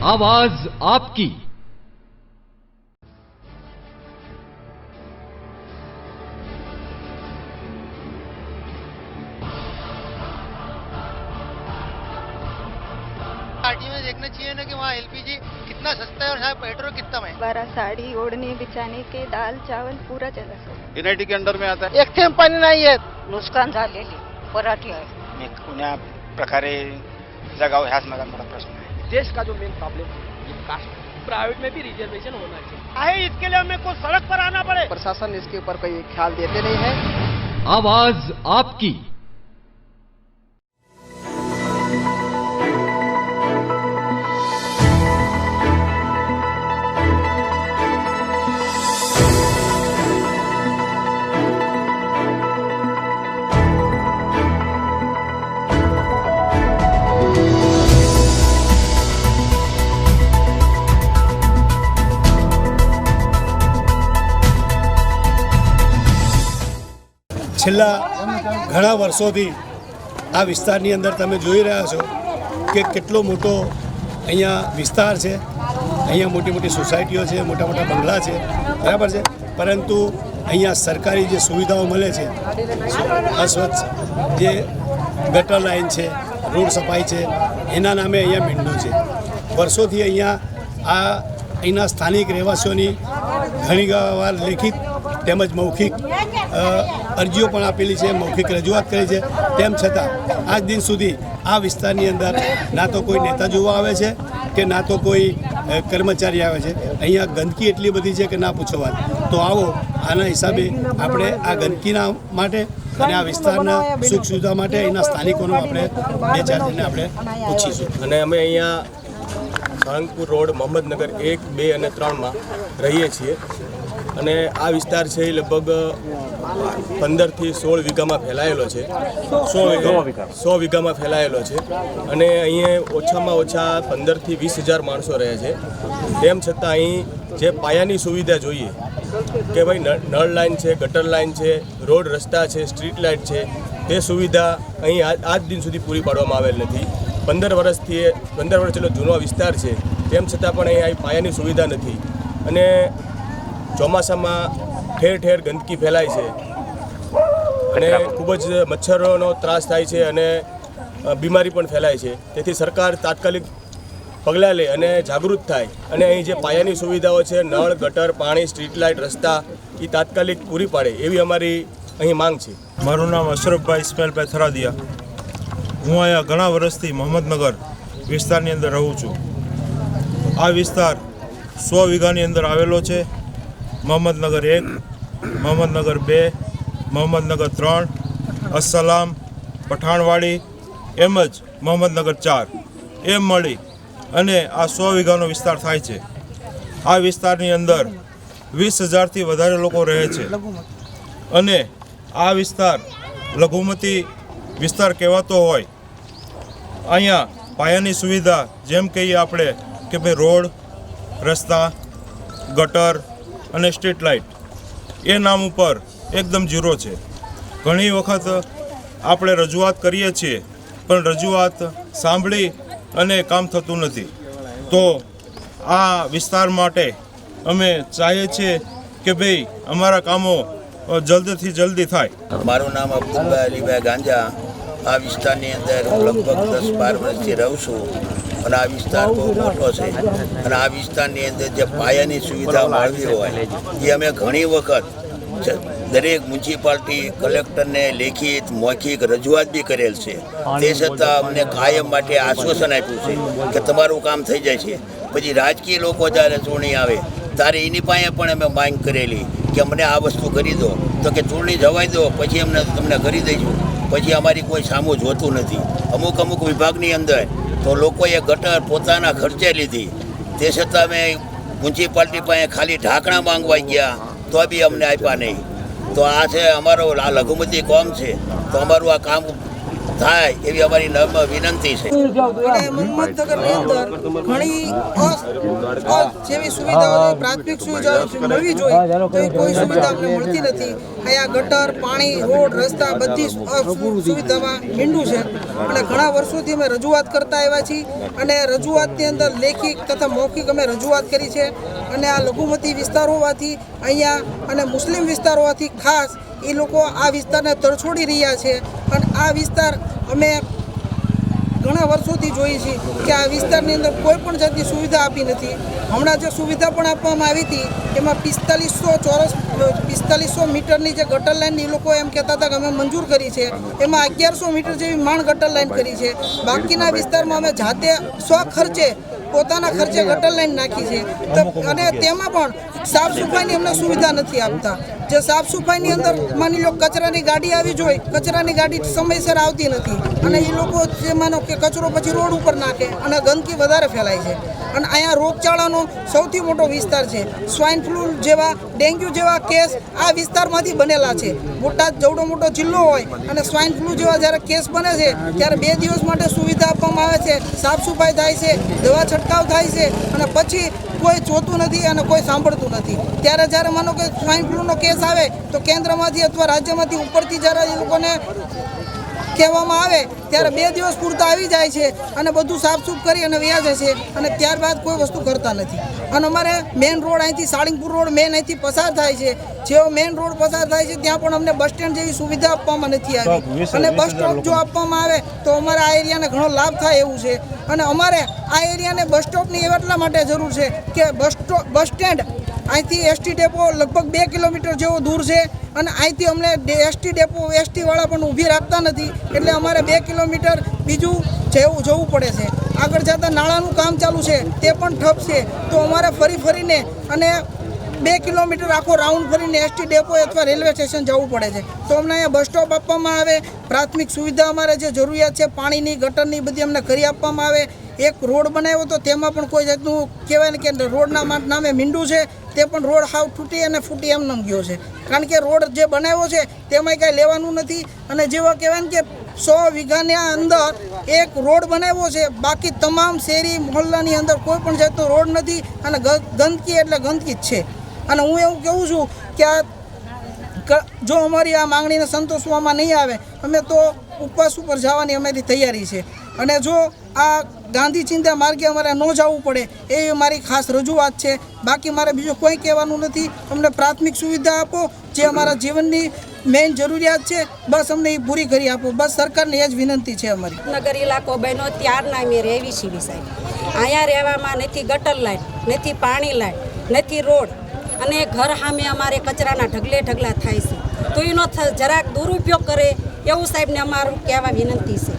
आवाज आपकी। पार्टी में देखना चाहिए ना कि वहाँ एलपीजी कितना सस्ता है और यहाँ पेट्रोल कितना महंगा। बारह साड़ी ओढ़ने बिछाने के दाल चावल पूरा चला सर। यूनाइटी के अंडर में आता है। एक थेंब पाणी नाही येत. नुकसान झालेली पराठी आहे. कुण्या प्रकारे जगाव ह्याच माझा मोठा प्रश्न आहे. देश का जो मेन प्रॉब्लम है ये कास्ट, प्राइवेट में भी रिजर्वेशन होना चाहिए। इसके लिए हमें को सड़क पर आना पड़े. प्रशासन इसके ऊपर कोई ख्याल देते नहीं है। आवाज आपकी। છેલ્લા ઘણા વર્ષોથી આ વિસ્તારની અંદર તમે જોઈ રહ્યા છો કે કેટલો મોટો અહીંયા વિસ્તાર છે. અહીંયા મોટી મોટી સોસાયટીઓ છે, મોટા મોટા બંગલા છે, બરાબર છે, પરંતુ અહીંયા સરકારી જે સુવિધાઓ મળે છે, અસ્વચ્છ જે ગટર લાઇન છે, રોડ સફાઈ છે, એના નામે અહીંયા મીંડું છે. વર્ષોથી અહીંના સ્થાનિક રહેવાસીઓની ઘણી વાર લેખિત તેમજ મૌખિક અરજીઓ પણ આપેલી છે, મૌખિક રજૂઆત કરી છે. તેમ છતાં આજ દિન સુધી આ વિસ્તારની અંદર ના તો કોઈ નેતા જોવા આવે છે કે ના તો કોઈ કર્મચારી આવે છે. અહીંયા ગંદકી એટલી બધી છે કે ના પૂછો વાત. તો આવો આના હિસાબે આપણે આ ગંદકીના માટે અને આ વિસ્તારના સુખ સુવિધા માટે અહીંના સ્થાનિકોનો આપણે બે ચાર જણને આપણે પૂછીશું. અને અમે અહીંયા સાળંગપુર રોડ મોહમ્મદનગર 1, 2 અને 3માં રહીએ છીએ. અને આ વિસ્તાર છે એ લગભગ 15 થી 16 વીઘામાં ફેલાયેલો છે. 100 વીઘામાં ફેલાયેલો છે. અને અહીંયા ઓછામાં ઓછા 15 થી 20 હજાર માણસો રહે છે. તેમ છતાં અહીં જે પાયાની સુવિધા જોઈએ કે ભાઈ નળ લાઇન છે, ગટર લાઇન છે, રોડ રસ્તા છે, સ્ટ્રીટ લાઇટ છે, તે સુવિધા અહીં આજ દિન સુધી પૂરી પાડવામાં આવેલ નથી. 15 વર્ષ જેટલો જૂનો વિસ્તાર છે, તેમ છતાં પણ અહીં પાયાની સુવિધા નથી. અને ચોમાસામાં ઠેર ઠેર ગંદકી ફેલાય છે અને ખૂબ જ મચ્છરોનો ત્રાસ થાય છે અને બીમારી પણ ફેલાય છે. તેથી સરકાર તાત્કાલિક પગલાં લે અને જાગૃત થાય અને અહીં જે પાયાની સુવિધાઓ છે, નળ, ગટર, પાણી, સ્ટ્રીટ લાઇટ, રસ્તા, એ તાત્કાલિક પૂરી પાડે એવી અમારી અહીં માંગ છે. મારું નામ અશરફભાઈ ઇસ્માઇલભાઈ થરાદિયા. હું અહીંયા ઘણા વર્ષથી મોહમ્મદનગર વિસ્તારની અંદર રહું છું. આ વિસ્તાર 100 વીઘાની અંદર આવેલો છે. મોહમ્મદનગર 1, મોહમ્મદનગર 2, મોહમ્મદનગર 3, અસલામ, પઠાણવાડી એમ જ મોહમ્મદનગર 4 એમ મળી અને આ 100 વીઘાનો વિસ્તાર થાય છે. આ વિસ્તારની અંદર 20,000થી વધારે લોકો રહે છે. અને આ વિસ્તાર લઘુમતી વિસ્તાર કહેવાતો હોય. અહીંયા પાયાની સુવિધા જેમ કહીએ આપણે કે ભાઈ રોડ, રસ્તા, ગટર અને સ્ટ્રીટ લાઇટ એ નામ ઉપર એકદમ ઝીરો છે. ઘણી વખત આપણે રજૂઆત કરીએ છીએ પણ રજૂઆત સાંભળી અને કામ થતું નથી. તો આ વિસ્તાર માટે અમે ચાહીએ છીએ કે ભાઈ અમારા કામો જલ્દીથી જલ્દી થાય. મારું નામ અબ્દુલભાઈ અલીભાઈ ગાંજા. આ વિસ્તારની અંદર હું લગભગ 10-12 વર્ષથી રહું છું અને આ વિસ્તાર બહુ મોટો છે. અને આ વિસ્તારની અંદર જે પાયાની સુવિધા મળવી હોય એ અમે ઘણી વખત દરેક મ્યુનિસિપાલિટી કલેક્ટરને લેખિત મૌખિક રજૂઆત બી કરેલ છે. તે છતાં અમને કાયમ માટે આશ્વાસન આપ્યું છે કે તમારું કામ થઈ જાય છે. પછી રાજકીય લોકો જ્યારે ચૂંટણી આવે ત્યારે એની પાસે પણ અમે માંગ કરેલી કે અમને આ વસ્તુ કરી દો, તો કે ચૂંટણી જવાઈ દો પછી અમને તમને કરી દઈશું. પછી અમારી કોઈ સામું જોતું નથી. અમુક વિભાગની અંદર તો લોકોએ ગટર પોતાના ખર્ચે લીધી. તે છતાં અમે મ્યુનિસિપાલિટી પાસે ખાલી ઢાંકણા માંગવા ગયા તો બી અમને આપ્યા નહીં. તો આ છે અમારો આ લઘુમતી કોમ છે. તો અમારું આ કામ થાય એવી અમારી નમ્ર વિનંતી છે. અને મહમ્મદનગરની અંદર ઘણી જેવી સુવિધાઓ પ્રાથમિક સુવિધાઓ મળવી જોઈએ તો એ કોઈ સુવિધા અમને મળતી નથી. અહીંયા ગટર, પાણી, રોડ, રસ્તા બધી સુવિધામાં મીંડું છે અને ઘણા વર્ષોથી અમે રજૂઆત કરતા આવ્યા છીએ અને રજૂઆતની અંદર લેખિત તથા મૌખિક અમે રજૂઆત કરી છે અને આ લઘુમતી વિસ્તાર હોવાથી અહીંયા અને મુસ્લિમ વિસ્તાર હોવાથી ખાસ એ લોકો આ વિસ્તારને તરછોડી રહ્યા છે અને આ વિસ્તાર અમે ઘણા વર્ષોથી જોઈએ છીએ કે આ વિસ્તારની અંદર કોઈ પણ જાતની સુવિધા આપી નથી. હમણાં જે સુવિધા પણ આપવામાં આવી હતી એમાં 4500 મીટરની જે ગટર લાઈન એ લોકો એમ કહેતા હતા કે અમે મંજૂર કરી છે, એમાં 1100 મીટર જેવી માંડ ગટર લાઈન કરી છે. બાકીના વિસ્તારમાં અમે જાતે સ્વખર્ચે પોતાના ખર્ચે ગટર લાઈન નાખી છે અને તેમાં પણ સાફ સફાઈની અમને સુવિધા નથી આપતા. જે સાફ સફાઈની અંદર માની લો કચરાની ગાડી આવી જોઈએ, કચરાની ગાડી સમયસર આવતી નથી અને એ લોકો જે માનો કે કચરો પછી રોડ ઉપર નાખે અને ગંદકી વધારે ફેલાય છે. અને અહીંયા રોગચાળાનો સૌથી મોટો વિસ્તાર છે. સ્વાઇન ફ્લૂ જેવા, ડેન્ગ્યુ જેવા કેસ આ વિસ્તારમાંથી બનેલા છે. બોટાદ જેવડો મોટો જિલ્લો હોય અને સ્વાઇન ફ્લૂ જેવા જ્યારે કેસ બને છે ત્યારે 2 દિવસ માટે સુવિધા આપવામાં આવે છે, સાફ સફાઈ થાય છે, દવા છંટકાવ થાય છે અને પછી કોઈ જોતું નથી અને કોઈ સાંભળતું નથી. જ્યારે માનો કે સ્વાઇન ફ્લૂનો કેસ આવે તો કેન્દ્રમાંથી અથવા રાજ્યમાંથી ઉપરથી જ્યારે એ લોકોને કહેવામાં આવે ત્યારે 2 દિવસ પૂરતા આવી જાય છે અને બધું સાફસૂફ કરી અને વ્યા જાય છે અને ત્યારબાદ કોઈ વસ્તુ કરતા નથી. અને અમારે મેઇન રોડ અહીંથી સાળીંગપુર રોડ મેઇન અહીંથી પસાર થાય છે. જેવો મેઇન રોડ પસાર થાય છે ત્યાં પણ અમને બસ સ્ટેન્ડ જેવી સુવિધા આપવામાં નથી આવી અને બસ સ્ટોપ જો આપવામાં આવે તો અમારે આ એરિયાને ઘણો લાભ થાય એવું છે. અને અમારે આ એરિયાને બસ સ્ટોપની એટલા માટે જરૂર છે કે બસ સ્ટેન્ડ અહીંથી એસટી ડેપો લગભગ 2 કિલોમીટર જેવો દૂર છે અને અહીંથી અમને એસટી ડેપો એસટીવાળા પણ ઊભી રાખતા નથી એટલે અમારે 2 કિલોમીટર બીજું જવું પડે છે. આગળ જતાં નાળાનું કામ ચાલુ છે તે પણ ઠપ છે તો અમારે ફરીને અને 2 કિલોમીટર આખો રાઉન્ડ ફરીને એસટી ડેપો અથવા રેલવે સ્ટેશન જવું પડે છે. તો અમને અહીંયા બસ સ્ટોપ આપવામાં આવે, પ્રાથમિક સુવિધા અમારે જે જરૂરિયાત છે પાણીની, ગટરની બધી અમને કરી આપવામાં આવે. એક રોડ બનાવ્યો તો તેમાં પણ કોઈ જાતનું કહેવાય ને કે રોડના નામે મીંડું છે તે પણ રોડ હાવ તૂટી અને ફૂટી એમ નમ ગયો છે. કારણ કે રોડ જે બનાવ્યો છે તેમાં કાંઈ લેવાનું નથી અને જેવા કહેવાય ને કે 100 વીઘાના અંદર એક રોડ બનાવ્યો છે, બાકી તમામ શેરી મોહલ્લાની અંદર કોઈ પણ જાતનો રોડ નથી અને ગંદકી એટલે ગંદકી જ છે. અને હું એવું કહું છું કે જો અમારી આ માંગણીને સંતોષવામાં નહીં આવે અમે તો ઉપવાસ ઉપર જવાની અમારી તૈયારી છે. અને જો આ ગાંધી ચિંતા માર્ગે અમારે ન જવું પડે એ મારી ખાસ રજૂઆત છે. બાકી મારે બીજું કોઈ કહેવાનું નથી. અમને પ્રાથમિક સુવિધા આપો, જે અમારા જીવનની મેઇન જરૂરિયાત છે બસ અમને એ પૂરી કરી આપો. બસ સરકારને એ જ વિનંતી છે અમારી. નગર ઇલાકો બન્યો ત્યારના અમે રહેવી છીએ સાહેબ. અહીંયા રહેવામાં નથી ગટર લાઈન, નથી પાણી લાઈન, નથી રોડ અને ઘર સામે અમારે કચરાના ઢગલા થાય છે. તો એનો જરાક દુરુપયોગ કરે એવું સાહેબને અમારું કહેવા વિનંતી છે.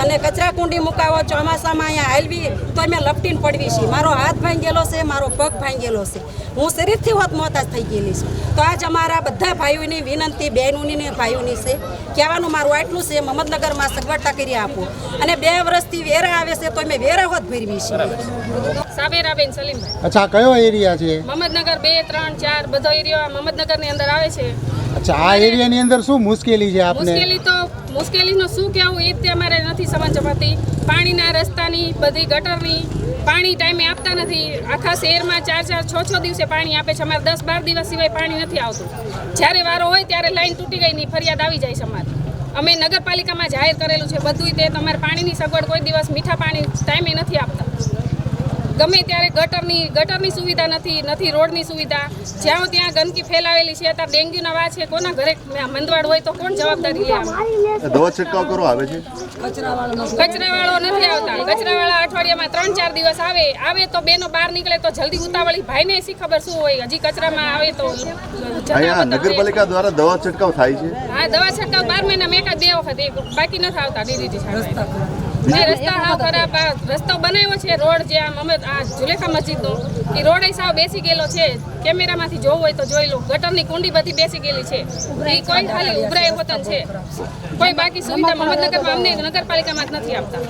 અને કચરા કુંડી મુકાવો ચોમાસામાં અહીંયા હાલવી તો અમે લપટીને પડવી છીએ. મારો હાથ ભાંગેલો છે, મારો પગ ભાંગેલો છે, હું શરીરથી હોત મોતાજ થઈ ગયેલી છું. તો આજ અમારા બધા ભાઈઓની વિનંતી, બહેનોની ને ભાઈઓની છે. કહેવાનું મારું આટલું છે, મહમ્મદનગરમાં સગવડતા કરી આપો. અને 2 વર્ષથી વેરા આવે છે તો અમે વેરા હોત ભરવી છીએ. સાબેરાબેન સલીમભાઈ. અચ્છા, કયો એરિયા છે? મહમ્મદનગર 2, 3, 4 બધો એરિયા મહમ્મદનગરની અંદર આવે છે. અચ્છા, આ એરિયાની અંદર શું મુશ્કેલી છે આપને? મુશ્કેલીનું શું કહેવું એ જ અમારે નથી સમજ પડતી. પાણીના રસ્તાની, બધી ગટરની, પાણી ટાઈમે આપતા નથી. આખા શહેરમાં 4-4, 6-6 દિવસે પાણી આપે છે. અમારે 10-12 દિવસ સિવાય પાણી નથી આવતું. જ્યારે વારો હોય ત્યારે લાઈન તૂટી ગઈની ફરિયાદ આવી જાય છે અમારે. અમે નગરપાલિકામાં જાહેર કરેલું છે બધું તે તમારે પાણીની સગવડ કોઈ દિવસ મીઠા પાણી ટાઈમે નથી આપતા. ગમે ત્યારે ગટરની સુવિધા નથી રોડની સુવિધા. જ્યાં ત્યાં ગંદકી ફેલાવેલી છે. અત્યારે ડેન્ગ્યુના વા છે, કોના ઘરે મંદવાડ હોય તો કોણ જવાબદારી લે? દવા છંટકાવ કરો આવે છે? કચરાવાળો નથી આવતા. કચરાવાળા અઠવાડિયામાં 3-4 દિવસ આવે તો બેનો બહાર નીકળે તો જલ્દી ઉતાવળી ભાઈને શી ખબર શું હોય. હજી કચરામાં આવે તો અહીંયા નગરપાલિકા દ્વારા દવા છંટકાવ થાય છે? હા, દવા છંટકાવ 12 મહિનામાં 1-2 વખત, બાકી નથી આવતા. રસ્તા હાવ ખરાબ. રસ્તો બનાવ્યો છે રોડ જે આ જુલેખા મસ્જિદનો એ રોડ સાવ બેસી ગયેલો છે. કેમેરામાંથી જોવું હોય તો જોઈ લો. ગટરની કુંડી બધી બેસી ગયેલી છે. એ કોઈ ખાલી ઉભરાય હોતન છે. કોઈ બાકી સુવિધા મહમ્મદનગરમાં અમને નગરપાલિકામાં જ નથી આપતા.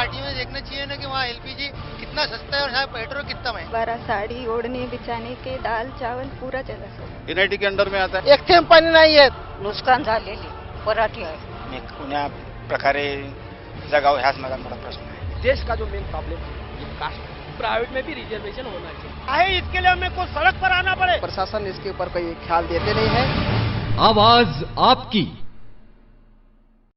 आरटीओ में देखना चाहिए ना कि वहाँ एलपीजी कितना सस्ता है और यहाँ पेट्रोल कितना महंगा। बारह साड़ी ओढ़ने बिछाने के दाल चावल पूरा चला सर एनआयटी के अंडर में आता है. एक थेंब पाणी नाही येत. नुकसान झालेली पराठी आहे. आणि कोण्या प्रकारे जगावं ह्याच माझा मोठा प्रश्न आहे. देश का जो मेन प्रॉब्लम है ये कास्ट प्राइवेट में भी रिजर्वेशन होना चाहिए. इसके लिए हमें को सड़क पर आना पड़े. प्रशासन इसके ऊपर कोई ख्याल देते नहीं है. आवाज आपकी